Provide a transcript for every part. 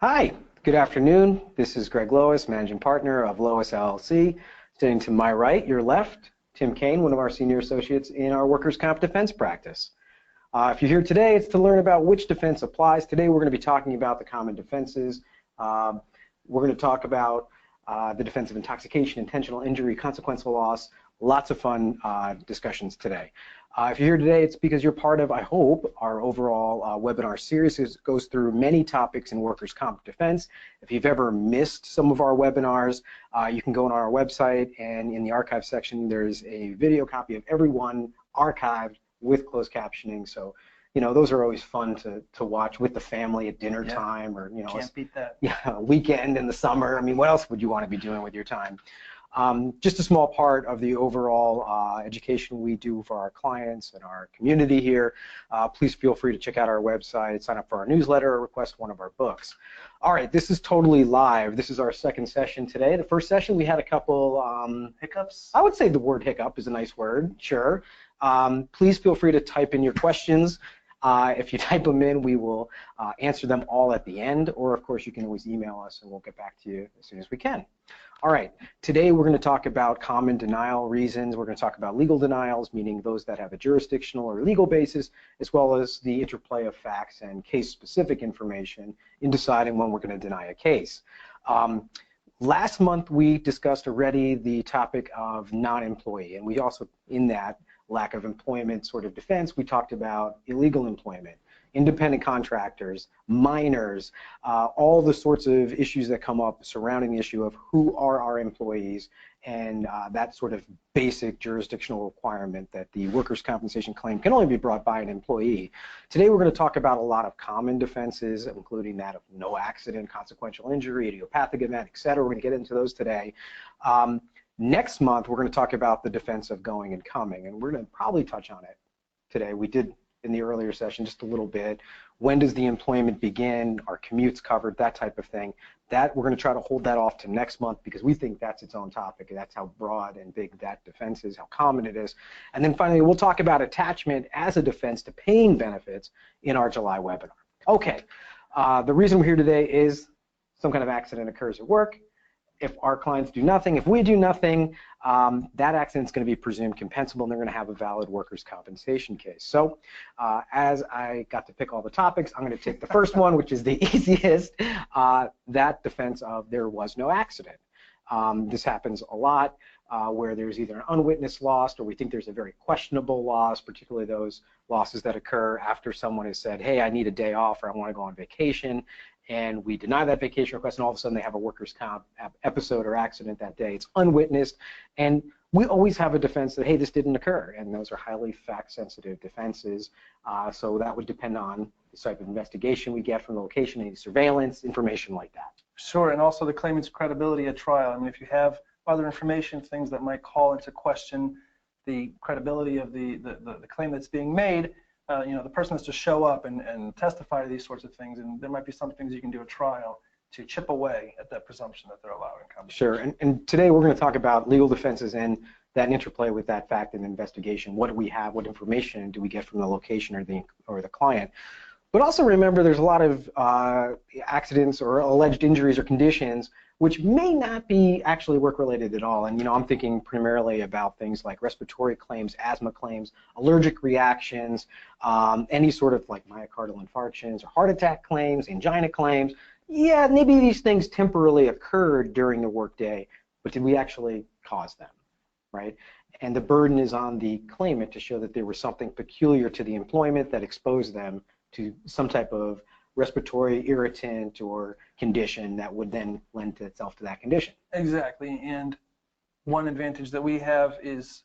Hi, good afternoon. This is Greg Lois, Managing Partner of LOIS LLC. Sitting to my right, your left, Tim Kane, one of our Senior Associates in our Workers' Comp Defense practice. If you're here today, it's to learn about which defense applies. Today we're going to be talking about the common defenses. We're going to talk about the defense of intoxication, intentional injury, consequential loss. Lots of fun discussions today. If you're here today, it's because you're part of, I hope, our overall webinar series. It goes through many topics in workers' comp defense. If you've ever missed some of our webinars, you can go on our website, and in the archive section, there's a video copy of every one archived with closed captioning. So, you know, those are always fun to watch with the family at dinner time, or, you know, can't beat that. Yeah, a weekend in the summer. I mean, what else would you want to be doing with your time? Just a small part of the overall education we do for our clients and our community here. Please feel free to check out our website, sign up for our newsletter, or request one of our books. All right, this is totally live. This is our second session today. The first session, we had a couple Hiccups? I would say the word hiccup is a nice word, sure. Please feel free to type in your questions. If you type them in, we will answer them all at the end, or of course you can always email us and we'll get back to you as soon as we can. All right, today we're going to talk about common denial reasons. We're going to talk about legal denials, meaning those that have a jurisdictional or legal basis, as well as the interplay of facts and case-specific information in deciding when we're going to deny a case. Last month we discussed already the topic of non-employee, and we also, in that lack of employment sort of defense, we talked about illegal employment, independent contractors, minors, all the sorts of issues that come up surrounding the issue of who are our employees, and that sort of basic jurisdictional requirement that the workers' compensation claim can only be brought by an employee. Today we're going to talk about a lot of common defenses, including that of no accident, consequential injury, idiopathic event, etc. We're going to get into those today. Next month, we're going to talk about the defense of going and coming, and we're going to probably touch on it today. We did in the earlier session just a little bit. When does the employment begin? Are commutes covered? That type of thing. That we're going to try to hold that off to next month because we think that's its own topic. That's how broad and big that defense is, how common it is. And then finally, we'll talk about attachment as a defense to paying benefits in our July webinar. Okay, the reason we're here today is some kind of accident occurs at work. If our clients do nothing, if we do nothing, that accident is going to be presumed compensable, and they're going to have a valid workers' compensation case. So as I got to pick all the topics, I'm going to take the first one, which is the easiest, that defense of there was no accident. This happens a lot where there's either an unwitnessed loss, or we think there's a very questionable loss, particularly those losses that occur after someone has said, hey, I need a day off, or I want to go on vacation, and we deny that vacation request, and all of a sudden they have a workers' comp episode or accident that day. It's unwitnessed, and we always have a defense that, hey, this didn't occur, and those are highly fact-sensitive defenses, so that would depend on the type of investigation we get from the location, any surveillance, information like that. Sure, and also the claimant's credibility at trial. I mean, if you have other information, things that might call into question the credibility of the claim that's being made, you know, the person has to show up and testify to these sorts of things, and there might be some things you can do at trial to chip away at that presumption that they're allowing compensation. Sure, and today we're going to talk about legal defenses and that interplay with that fact and investigation. What do we have? What information do we get from the location or the client? But also remember, there's a lot of accidents or alleged injuries or conditions which may not be actually work-related at all. And, you know, I'm thinking primarily about things like respiratory claims, asthma claims, allergic reactions, any sort of like myocardial infarctions or heart attack claims, angina claims. Yeah, maybe these things temporarily occurred during the workday, but did we actually cause them, right? And the burden is on the claimant to show that there was something peculiar to the employment that exposed them to some type of respiratory irritant or condition that would then lend itself to that condition. Exactly, and one advantage that we have is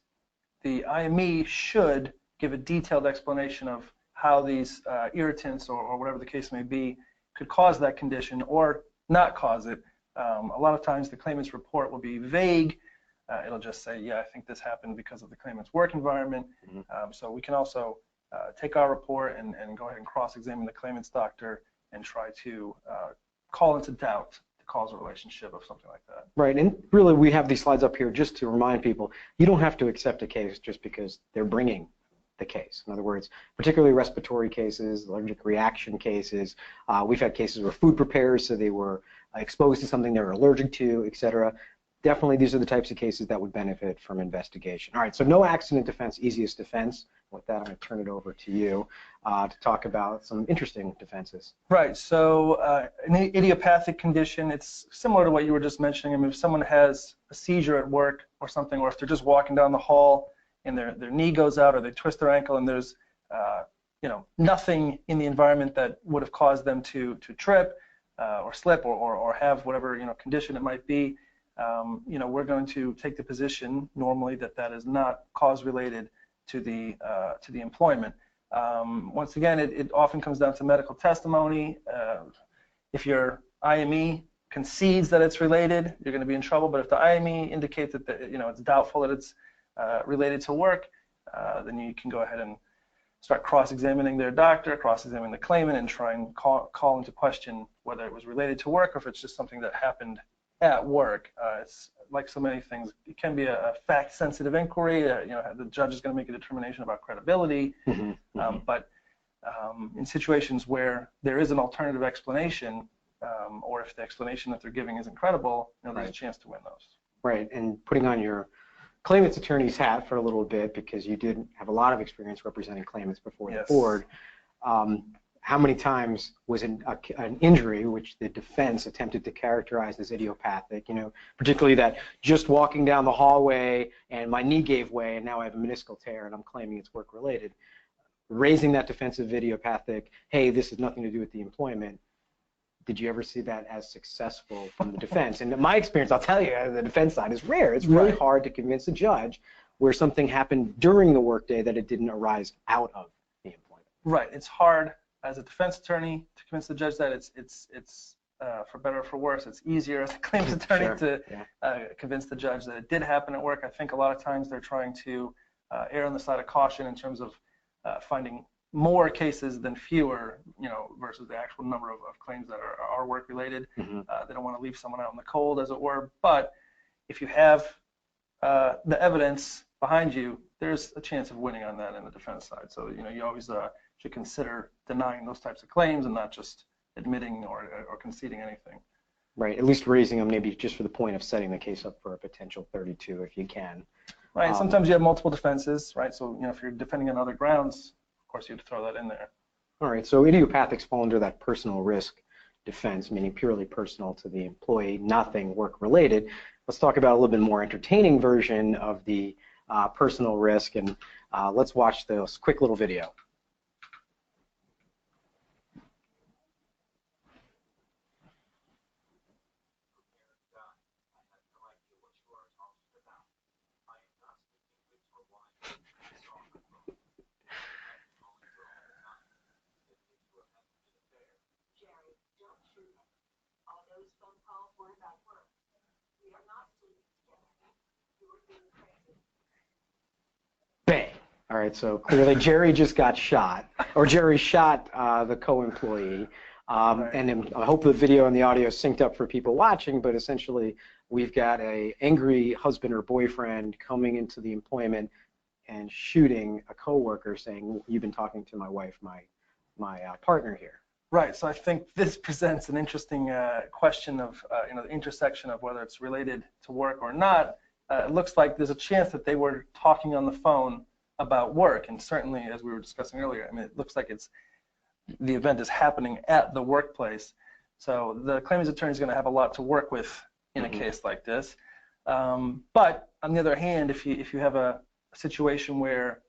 the IME should give a detailed explanation of how these irritants or whatever the case may be could cause that condition or not cause it. A lot of times the claimant's report will be vague. It'll just say, yeah, I think this happened because of the claimant's work environment. So we can also take our report and go ahead and cross-examine the claimant's doctor and try to call into doubt the causal relationship of something like that. Right, and really we have these slides up here just to remind people, you don't have to accept a case just because they're bringing the case. In other words, particularly respiratory cases, allergic reaction cases. We've had cases where food preparers, so they were exposed to something they were allergic to, etc. Definitely, these are the types of cases that would benefit from investigation. All right, so no accident defense, easiest defense. With that, I'm going to turn it over to you to talk about some interesting defenses. Right, so an idiopathic condition, it's similar to what you were just mentioning. I mean, if someone has a seizure at work or something, or if they're just walking down the hall and their knee goes out or they twist their ankle and there's nothing in the environment that would have caused them to trip or slip or have whatever condition it might be, we're going to take the position normally that is not cause related to the employment. Once again, it often comes down to medical testimony. If your IME concedes that it's related, you're going to be in trouble. But if the IME indicates that it's doubtful that it's related to work, then you can go ahead and start cross-examining their doctor, cross-examining the claimant, and try and call into question whether it was related to work or if it's just something that happened at work. It's like so many things. It can be a fact-sensitive inquiry. The judge is going to make a determination about credibility. But in situations where there is an alternative explanation, or if the explanation that they're giving isn't credible, there's a chance to win those. Right, and putting on your claimant's attorney's hat for a little bit, because you did have a lot of experience representing claimants before the board. How many times was an injury which the defense attempted to characterize as idiopathic, particularly that just walking down the hallway and my knee gave way and now I have a meniscal tear and I'm claiming it's work-related. Raising that defense of idiopathic, hey, this has nothing to do with the employment. Did you ever see that as successful from the defense? And in my experience, I'll tell you, the defense side is rare. It's really hard to convince a judge where something happened during the workday that it didn't arise out of the employment. Right, it's hard as a defense attorney to convince the judge that it's for better or for worse. It's easier as a claims attorney to convince the judge that it did happen at work. I think a lot of times they're trying to err on the side of caution in terms of finding more cases than fewer, versus the actual number of claims that are work related. They don't want to leave someone out in the cold, as it were. But if you have the evidence behind you, there's a chance of winning on that in the defense side. So you always should consider denying those types of claims and not just admitting or conceding anything. Right, at least raising them maybe just for the point of setting the case up for a potential 32 if you can. Right, sometimes you have multiple defenses, right? So if you're defending on other grounds, of course you have to throw that in there. All right, so idiopathics fall under that personal risk defense, meaning purely personal to the employee, nothing work-related. Let's talk about a little bit more entertaining version of the personal risk, and let's watch this quick little video. Bang. All right, so clearly Jerry just got shot, or Jerry shot the co-employee. And I hope the video and the audio is synced up for people watching, but essentially we've got an angry husband or boyfriend coming into the employment and shooting a coworker, saying, "You've been talking to my wife, my partner here." Right, so I think this presents an interesting question of the intersection of whether it's related to work or not. It looks like there's a chance that they were talking on the phone about work, and certainly, as we were discussing earlier, I mean, it looks like the event is happening at the workplace. So the claimant's attorney is going to have a lot to work with in a case like this. But on the other hand, if you have a situation where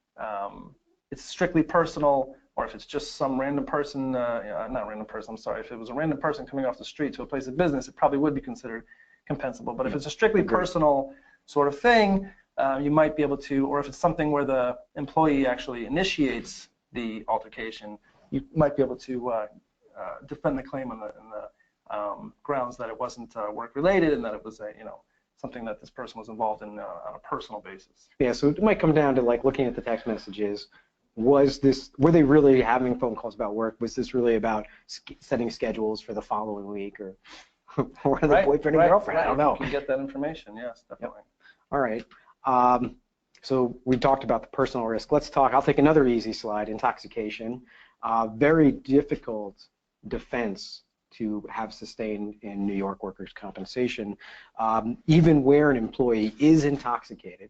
it's strictly personal, or if it's just some random person, not random person, I'm sorry, if it was a random person coming off the street to a place of business, it probably would be considered compensable. But if it's a strictly personal sort of thing, you might be able to, or if it's something where the employee actually initiates the altercation, you might be able to defend the claim on the grounds that it wasn't work-related and that it was something that this person was involved in on a personal basis. Yeah, so it might come down to like looking at the text messages. Were they really having phone calls about work? Was this really about setting schedules for the following week, or the boyfriend and girlfriend? I don't know. You can get that information, yes, definitely. Yep. All right. So we talked about the personal risk. Let's talk, I'll take another easy slide, intoxication. Very difficult defense to have sustained in New York workers' compensation, even where an employee is intoxicated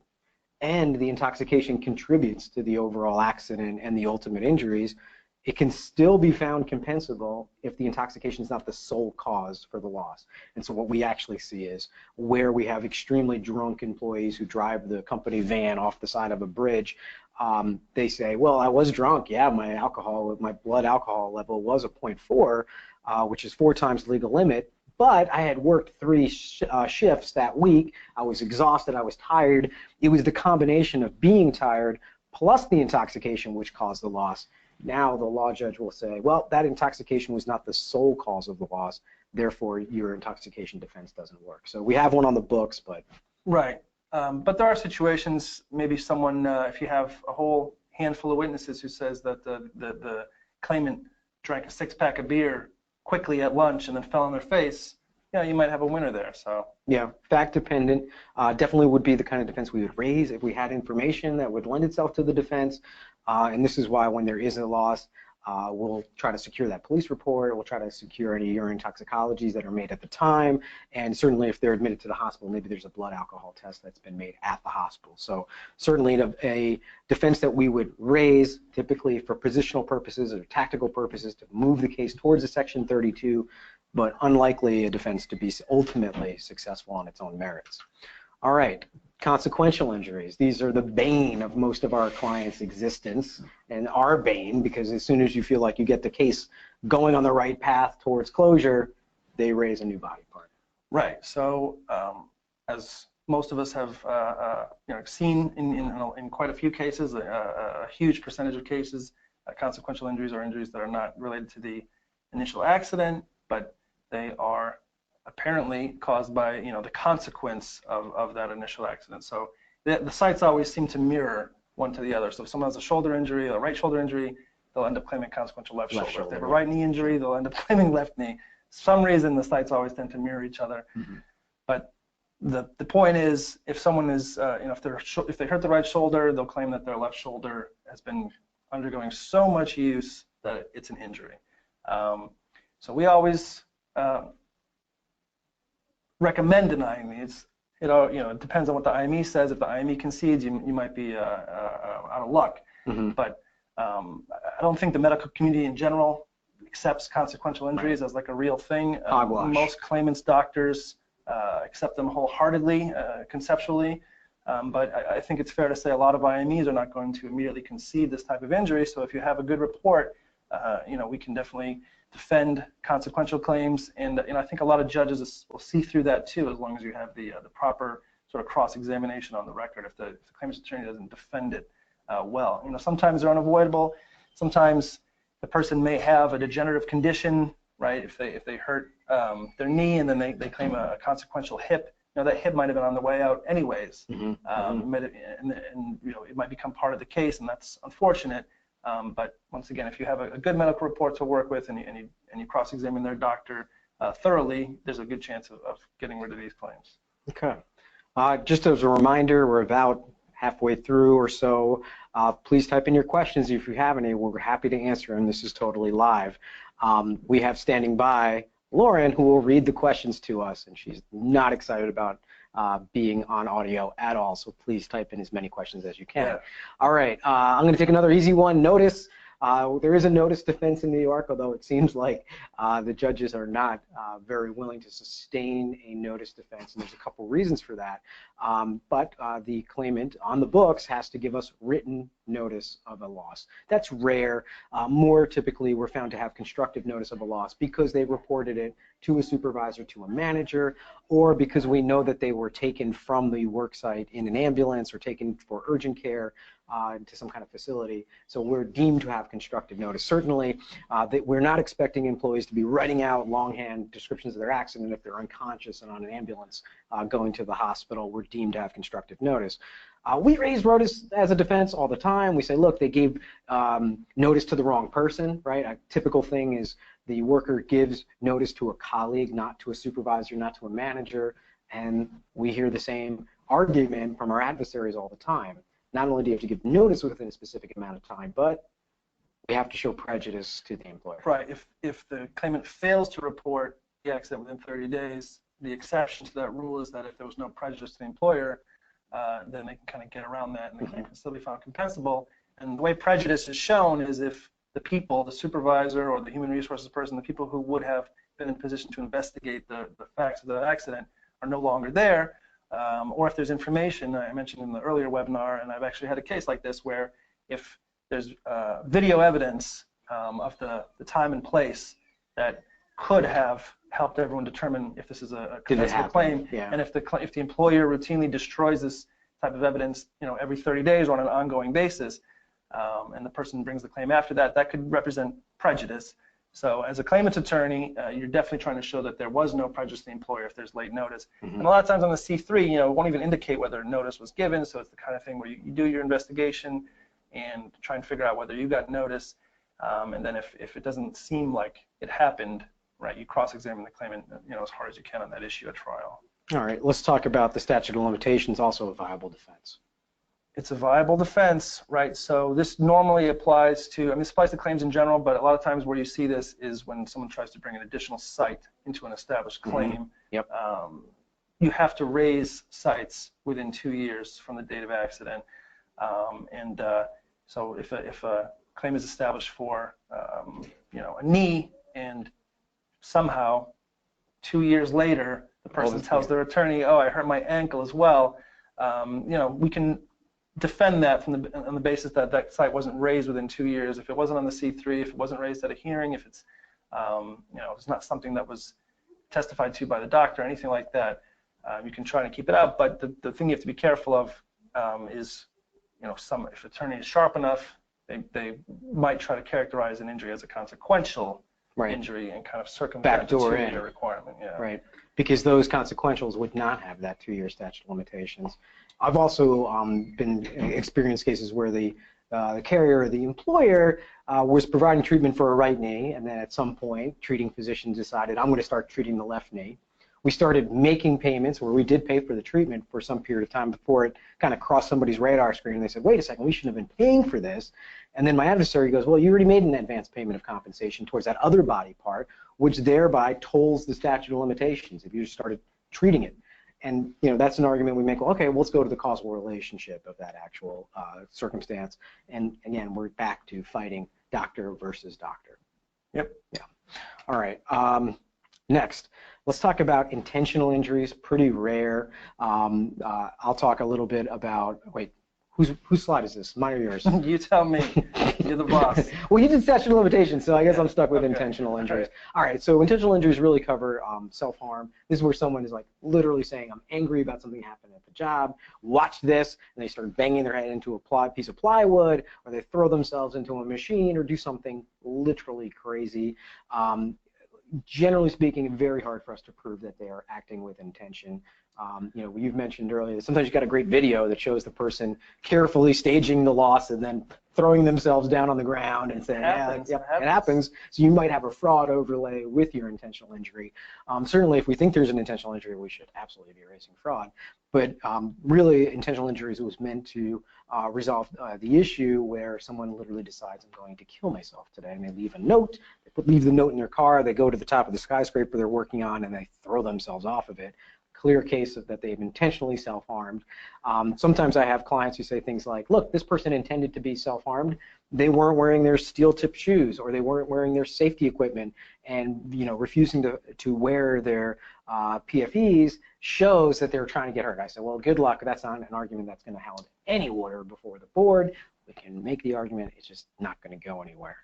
and the intoxication contributes to the overall accident and the ultimate injuries, it can still be found compensable if the intoxication is not the sole cause for the loss. And so what we actually see is where we have extremely drunk employees who drive the company van off the side of a bridge, they say, well, I was drunk. Yeah, my blood alcohol level was a 0.4, which is 4 times the legal limit. But I had worked 3 shifts that week. I was exhausted. I was tired. It was the combination of being tired plus the intoxication which caused the loss. Now the law judge will say, well, that intoxication was not the sole cause of the loss. Therefore, your intoxication defense doesn't work. So we have one on the books, but. Right. But there are situations, maybe someone, if you have a whole handful of witnesses who says that the claimant drank a 6-pack of beer quickly at lunch and then fell on their face, yeah, you might have a winner there. So yeah, fact dependent. Definitely would be the kind of defense we would raise if we had information that would lend itself to the defense. And this is why when there is a loss, we'll try to secure that police report. We'll try to secure any urine toxicologies that are made at the time. And certainly if they're admitted to the hospital, maybe there's a blood alcohol test that's been made at the hospital. So certainly a defense that we would raise typically for positional purposes or tactical purposes to move the case towards a Section 32, but unlikely a defense to be ultimately successful on its own merits. All right. Consequential injuries. These are the bane of most of our clients' existence, and our bane because as soon as you feel like you get the case going on the right path towards closure, they raise a new body part. Right. So as most of us have seen in quite a few cases, a huge percentage of cases, consequential injuries are injuries that are not related to the initial accident, but they are apparently caused by the consequence of that initial accident. So the sites always seem to mirror one to the other. So if someone has a shoulder injury, a right shoulder injury, they'll end up claiming consequential left shoulder. If they have a right knee injury, they'll end up claiming left knee. For some reason the sites always tend to mirror each other. Mm-hmm. But the point is, if someone is if they hurt the right shoulder, they'll claim that their left shoulder has been undergoing so much use that it's an injury. So we always recommend denying these. It depends on what the IME says. If the IME concedes, you might be out of luck. Mm-hmm. But I don't think the medical community in general accepts consequential injuries as like a real thing. Most claimants' doctors accept them wholeheartedly, conceptually. But I think it's fair to say a lot of IMEs are not going to immediately concede this type of injury. So if you have a good report, we can definitely defend consequential claims, and I think a lot of judges will see through that too, as long as you have the proper sort of cross-examination on the record. If the claimant's attorney doesn't defend it well, sometimes they're unavoidable. Sometimes the person may have a degenerative condition, right? If they hurt their knee and then they claim a consequential hip, that hip might have been on the way out anyways. Mm-hmm. It might become part of the case, and that's unfortunate. But once again, if you have a good medical report to work with and you cross-examine their doctor thoroughly, there's a good chance of getting rid of these claims. Okay. Just as a reminder, we're about halfway through or so. Please type in your questions if you have any. We're happy to answer them. This is totally live. We have standing by Lauren, who will read the questions to us, and she's not excited about being on audio at all, so please type in as many questions as you can. Yeah. All right, I'm going to take another easy one. Notice. There is a notice defense in New York, although it seems like the judges are not very willing to sustain a notice defense, and there's a couple reasons for that. But the claimant on the books has to give us written notice of a loss. That's rare. More typically, we're found to have constructive notice of a loss because they reported it to a supervisor, to a manager, or because we know that they were taken from the work site in an ambulance or taken for urgent care to some kind of facility. So we're deemed to have constructive notice. Certainly, that we're not expecting employees to be writing out longhand descriptions of their accident if they're unconscious and on an ambulance going to the hospital. We're deemed to have constructive notice. We raise notice as a defense all the time. We say, look, they gave notice to the wrong person, right? A typical thing is the worker gives notice to a colleague, not to a supervisor, not to a manager, and we hear the same argument from our adversaries all the time. not only do you have to give notice within a specific amount of time, but we have to show prejudice to the employer. Right. If the claimant fails to report the accident within 30 days, the exception to that rule is that if there was no prejudice to the employer, then they can kind of get around that, and the claim can still be found compensable. And the way prejudice is shown is if the people, the supervisor or the human resources person, the people who would have been in position to investigate the facts of the accident are no longer there, or if there's information I mentioned in the earlier webinar, and I've actually had a case like this where if there's video evidence of the time and place that could have helped everyone determine if this is a compensable claim, and if the employer routinely destroys this type of evidence, every 30 days or on an ongoing basis, and the person brings the claim after that, that could represent prejudice. So as a claimant's attorney, you're definitely trying to show that there was no prejudice to the employer if there's late notice. And a lot of times on the C3, it won't even indicate whether notice was given, so it's the kind of thing where you do your investigation and try and figure out whether you got notice, and then if it doesn't seem like it happened, right, you cross-examine the claimant, as hard as you can on that issue at trial. All right, let's talk about the statute of limitations, also a viable defense. It's a viable defense, right? So this normally applies to, this applies to claims in general, but a lot of times where you see this is when someone tries to bring an additional site into an established claim. Yep. You have to raise sites within 2 years from the date of accident, so if a claim is established for, a knee, and somehow 2 years later the person tells their attorney, "Oh, I hurt my ankle as well," we can defend that on the basis that that site wasn't raised within 2 years. If it wasn't on the C3, if it wasn't raised at a hearing, if it's, it's not something that was testified to by the doctor, anything like that, you can try to keep it out. But the thing you have to be careful of is, if attorney is sharp enough, they might try to characterize an injury as a consequential injury and kind of circumvent the 2-year requirement. Yeah. Right. Because those consequentials would not have that 2-year statute of limitations. I've also been experienced cases where the carrier or the employer was providing treatment for a right knee, and then at some point, treating physicians decided, I'm going to start treating the left knee. We started making payments where we did pay for the treatment for some period of time before it kind of crossed somebody's radar screen, and they said, wait a second, we shouldn't have been paying for this. And then my adversary goes, well, you already made an advance payment of compensation towards that other body part, which thereby tolls the statute of limitations if you just started treating it. And that's an argument we make. Well, okay, well, let's go to the causal relationship of that actual circumstance. And again, we're back to fighting doctor versus doctor. Yep. Yeah. All right. Next, let's talk about intentional injuries. Pretty rare. I'll talk a little bit about. Wait, whose slide is this? Mine or yours? You tell me. You're the boss. Well, you did statute of limitations, so I guess I'm stuck with intentional injuries. All right, so intentional injuries really cover self-harm. This is where someone is like literally saying, I'm angry about something happened at the job, watch this, and they start banging their head into a piece of plywood, or they throw themselves into a machine, or do something literally crazy. Generally speaking, very hard for us to prove that they are acting with intention. You've mentioned earlier that sometimes you got a great video that shows the person carefully staging the loss and then throwing themselves down on the ground and saying, it happens. So you might have a fraud overlay with your intentional injury. Certainly, if we think there's an intentional injury, we should absolutely be erasing fraud. But really, intentional injuries was meant to resolve the issue where someone literally decides, I'm going to kill myself today, and they leave a note. They leave the note in their car. They go to the top of the skyscraper they're working on, and they throw themselves off of it. Clear case of that they've intentionally self-harmed. Sometimes I have clients who say things like, look, this person intended to be self-harmed. They weren't wearing their steel-tip shoes, or they weren't wearing their safety equipment, and refusing to wear their PFEs shows that they're trying to get hurt. I said, well, good luck. That's not an argument that's going to hold any water before the board. We can make the argument. It's just not going to go anywhere.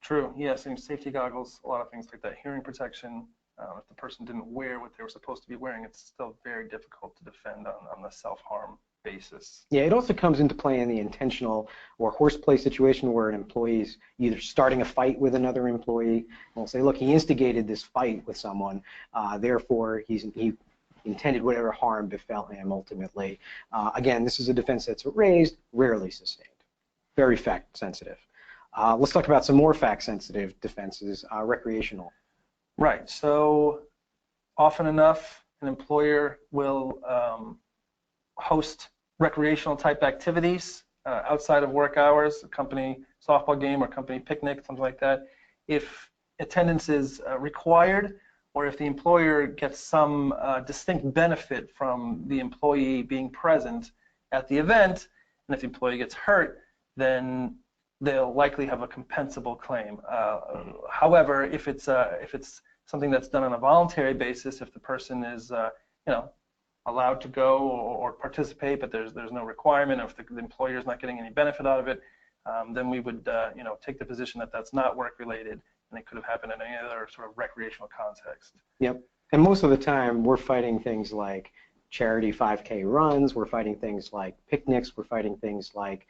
True. Yeah, same safety goggles, a lot of things like that. Hearing protection. If the person didn't wear what they were supposed to be wearing, it's still very difficult to defend on the self-harm basis. Yeah, it also comes into play in the intentional or horseplay situation where an employee is either starting a fight with another employee, and we'll say, look, he instigated this fight with someone, therefore he intended whatever harm befell him ultimately. Again, this is a defense that's raised, rarely sustained. Very fact-sensitive. Let's talk about some more fact-sensitive defenses, recreational. Right, so often enough, an employer will host recreational type activities outside of work hours, a company softball game or company picnic, something like that. If attendance is required, or if the employer gets some distinct benefit from the employee being present at the event, and if the employee gets hurt, then they'll likely have a compensable claim. However, if it's something that's done on a voluntary basis, if the person is allowed to go or participate, but there's no requirement, if the employer is not getting any benefit out of it, then we would take the position that that's not work related, and it could have happened in any other sort of recreational context. Yep. And most of the time, we're fighting things like charity 5K runs, we're fighting things like picnics, we're fighting things like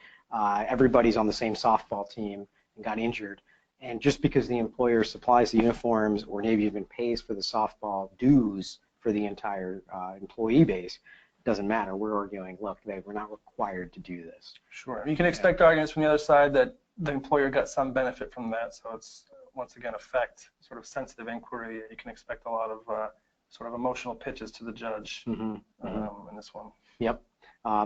everybody's on the same softball team and got injured. And just because the employer supplies the uniforms or maybe even pays for the softball dues for the entire employee base, doesn't matter. We're arguing, look, we're not required to do this. Sure. You can expect arguments from the other side that the employer got some benefit from that, so it's once again affect sort of sensitive inquiry. You can expect a lot of sort of emotional pitches to the judge in this one. Yep.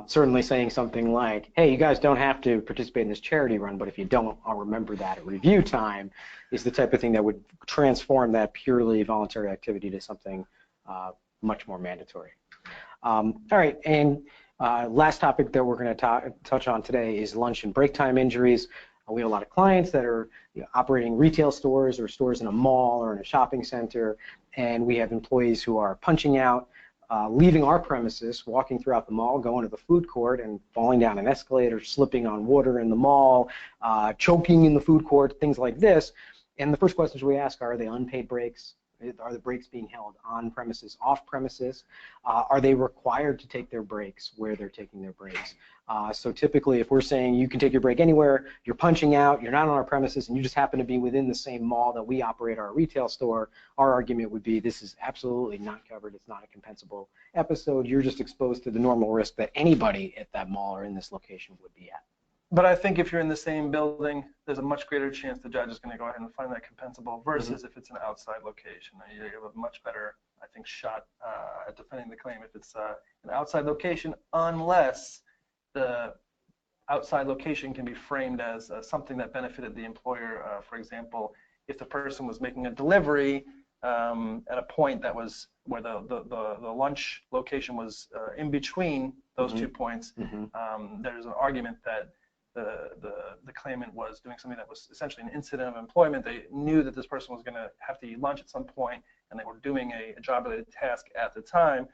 Certainly saying something like, hey, you guys don't have to participate in this charity run, but if you don't, I'll remember that at review time, is the type of thing that would transform that purely voluntary activity to something much more mandatory. All right, and last topic that we're going to touch on today is lunch and break time injuries. We have a lot of clients that are operating retail stores or stores in a mall or in a shopping center, and we have employees who are punching out, leaving our premises, walking throughout the mall, going to the food court and falling down an escalator, slipping on water in the mall, choking in the food court, things like this. And the first questions we ask are they unpaid breaks? Are the breaks being held on premises, off premises? Are they required to take their breaks where they're taking their breaks? So typically, if we're saying you can take your break anywhere, you're punching out, you're not on our premises, and you just happen to be within the same mall that we operate our retail store, our argument would be this is absolutely not covered. It's not a compensable episode. You're just exposed to the normal risk that anybody at that mall or in this location would be at. But I think if you're in the same building, there's a much greater chance the judge is going to go ahead and find that compensable versus if it's an outside location. You have a much better, I think, shot at defending the claim if it's an outside location, unless the outside location can be framed as something that benefited the employer. For example, if the person was making a delivery at a point that was where the lunch location was in between those 2 points, there's an argument that the claimant was doing something that was essentially an incident of employment. They knew that this person was going to have to eat lunch at some point, and they were doing a job-related task at the time.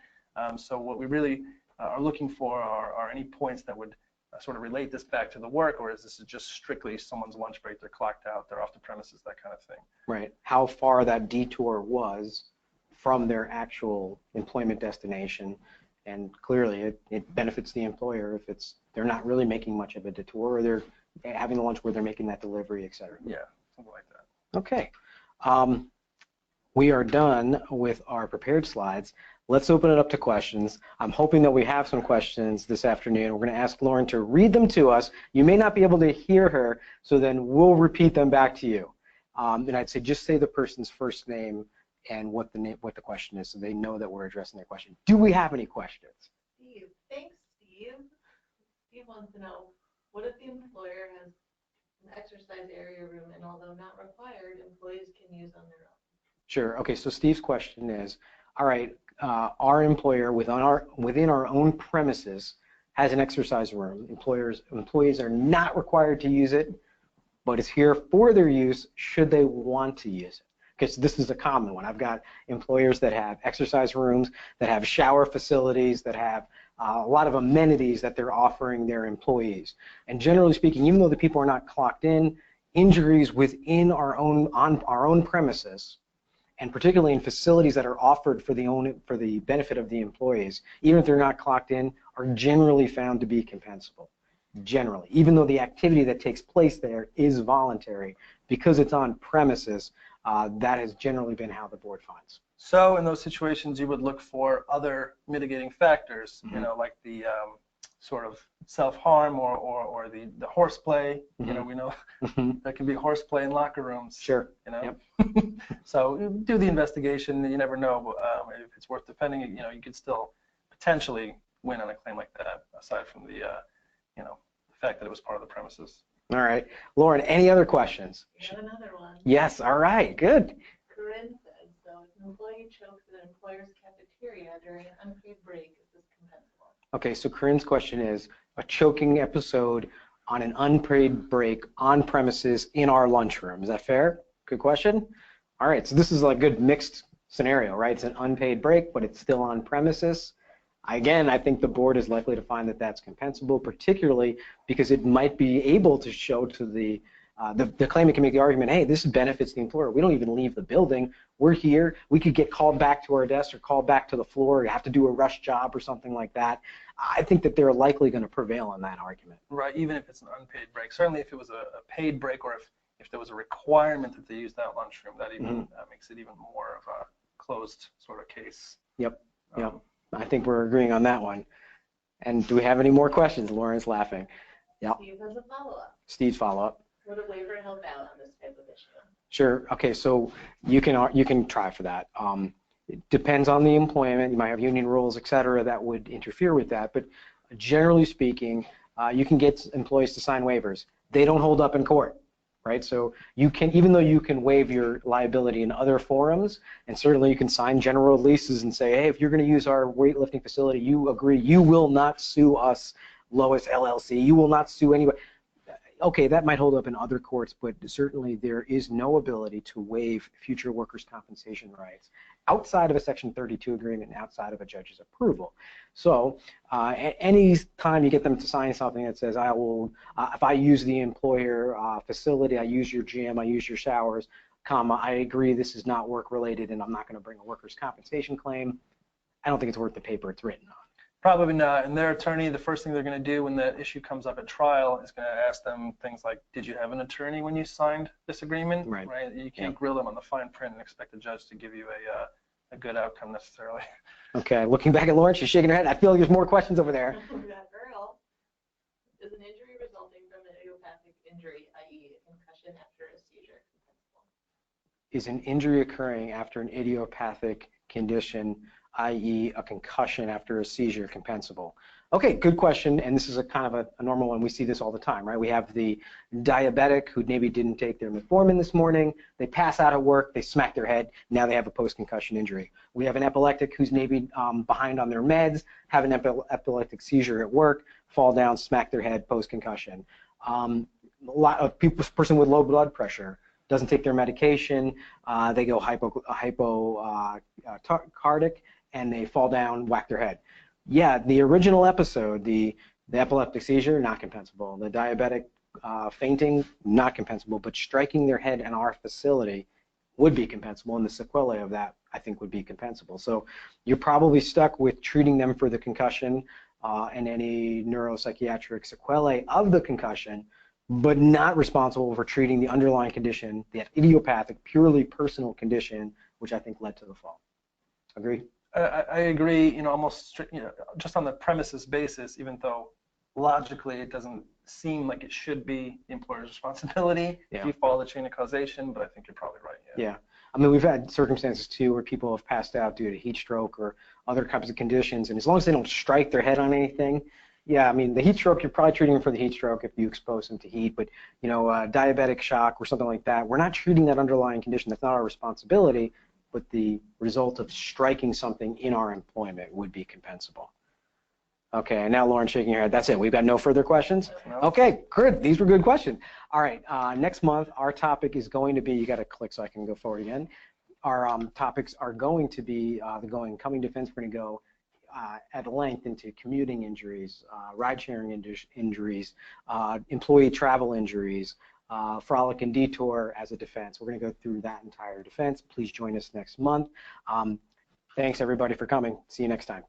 So what we really are looking for are any points that would sort of relate this back to the work, or is this just strictly someone's lunch break, they're clocked out, they're off the premises, that kind of thing. Right. How far that detour was from their actual employment destination. And clearly, it benefits the employer if they're not really making much of a detour, or they're having the lunch where they're making that delivery, et cetera. Yeah, something like that. Okay. We are done with our prepared slides. Let's open it up to questions. I'm hoping that we have some questions this afternoon. We're going to ask Lauren to read them to us. You may not be able to hear her, so then we'll repeat them back to you. And I'd say just say the person's first name and what the question is, so they know that we're addressing their question. Do we have any questions? Steve, thanks, Steve. Steve wants to know, what if the employer has an exercise area room and although not required, employees can use on their own? Sure. Okay, so Steve's question is, all right, our employer within our own premises has an exercise room. Employees are not required to use it, but it's here for their use should they want to use it. Because this is a common one. I've got employers that have exercise rooms, that have shower facilities, that have a lot of amenities that they're offering their employees. And generally speaking, even though the people are not clocked in, injuries within our own premises, and particularly in facilities that are offered for the benefit of the employees, even if they're not clocked in, are generally found to be compensable. Generally, even though the activity that takes place there is voluntary, because it's on premises, that has generally been how the board finds. So in those situations, you would look for other mitigating factors, you know, like the sort of self-harm or the horseplay. You know, we know there can be horseplay in locker rooms. Sure. You know, so do the investigation. You never know if it's worth defending it. You know, you could still potentially win on a claim like that, aside from the, the fact that it was part of the premises. All right. Lauren, any other questions? We have another one. Yes, all right, good. Corinne says, so if an employee chokes at an employer's cafeteria during an unpaid break, is this compensable? Okay, so Corinne's question is a choking episode on an unpaid break on premises in our lunchroom. Is that fair? Good question. All right, so this is a good mixed scenario, right? It's an unpaid break, but it's still on premises. Again, I think the board is likely to find that that's compensable, particularly because it might be able to show to the claimant can make the argument, hey, this benefits the employer. We don't even leave the building. We're here. We could get called back to our desk or called back to the floor. You have to do a rush job or something like that. I think that they're likely going to prevail on that argument. Right, even if it's an unpaid break. Certainly if it was a paid break, or if there was a requirement that they use that lunchroom, that even makes it even more of a closed sort of case. Yep, yep. I think we're agreeing on that one. And do we have any more questions? Lauren's laughing. Yep. Steve has a follow-up. Steve's follow-up. Would a waiver help out on this type of issue? Sure. Okay, so you can try for that. It depends on the employment. You might have union rules, et cetera, that would interfere with that. But generally speaking, you can get employees to sign waivers. They don't hold up in court, right? So you can, even though you can waive your liability in other forums, and certainly you can sign general releases and say, hey, if you're going to use our weightlifting facility, you agree you will not sue us, LOIS LLC. You will not sue anybody. Okay, that might hold up in other courts, but certainly there is no ability to waive future workers' compensation rights outside of a Section 32 agreement and outside of a judge's approval. So any time you get them to sign something that says, I will, if I use the employer facility, I use your gym, I use your showers, comma, I agree this is not work-related and I'm not going to bring a workers' compensation claim, I don't think it's worth the paper it's written on. Probably not. And their attorney, the first thing they're going to do when that issue comes up at trial is going to ask them things like, did you have an attorney when you signed this agreement? Right. You can't grill them on the fine print and expect the judge to give you a good outcome necessarily. Okay, looking back at Lauren, she's shaking her head. I feel like there's more questions over there. That girl. Is an injury resulting from an idiopathic injury, i.e. a concussion after a seizure, compensable? Is an injury occurring after an idiopathic condition, i.e. a concussion after a seizure, compensable? Okay, good question, and this is a kind of a normal one. We see this all the time, right? We have the diabetic who maybe didn't take their metformin this morning, they pass out at work, they smack their head, now they have a post-concussion injury. We have an epileptic who's maybe behind on their meds, have an epileptic seizure at work, fall down, smack their head, post-concussion. A lot of people, person with low blood pressure, doesn't take their medication, they go hypocardic, and they fall down, whack their head. Yeah, the original episode, the epileptic seizure, not compensable. The diabetic fainting, not compensable, but striking their head in our facility would be compensable, and the sequelae of that, I think, would be compensable. So you're probably stuck with treating them for the concussion and any neuropsychiatric sequelae of the concussion, but not responsible for treating the underlying condition, the idiopathic, purely personal condition, which I think led to the fall. Agree? I agree, almost, just on the premises basis, even though logically it doesn't seem like it should be the employer's responsibility if you follow the chain of causation, but I think you're probably right. Yeah. I mean, we've had circumstances too where people have passed out due to heat stroke or other types of conditions, and as long as they don't strike their head on anything, yeah, I mean, the heat stroke, you're probably treating them for the heat stroke if you expose them to heat, but, diabetic shock or something like that, we're not treating that underlying condition. That's not our responsibility, but the result of striking something in our employment would be compensable. Okay, and now Lauren's shaking her head. That's it. We've got no further questions? No. Okay, good. These were good questions. All right, next month, our topic is going to be, you got to click so I can go forward again. Our topics are going to be coming defense. We're going to go at length into commuting injuries, ride-sharing injuries, employee travel injuries, frolic and detour as a defense. We're going to go through that entire defense. Please join us next month. Thanks, everybody, for coming. See you next time.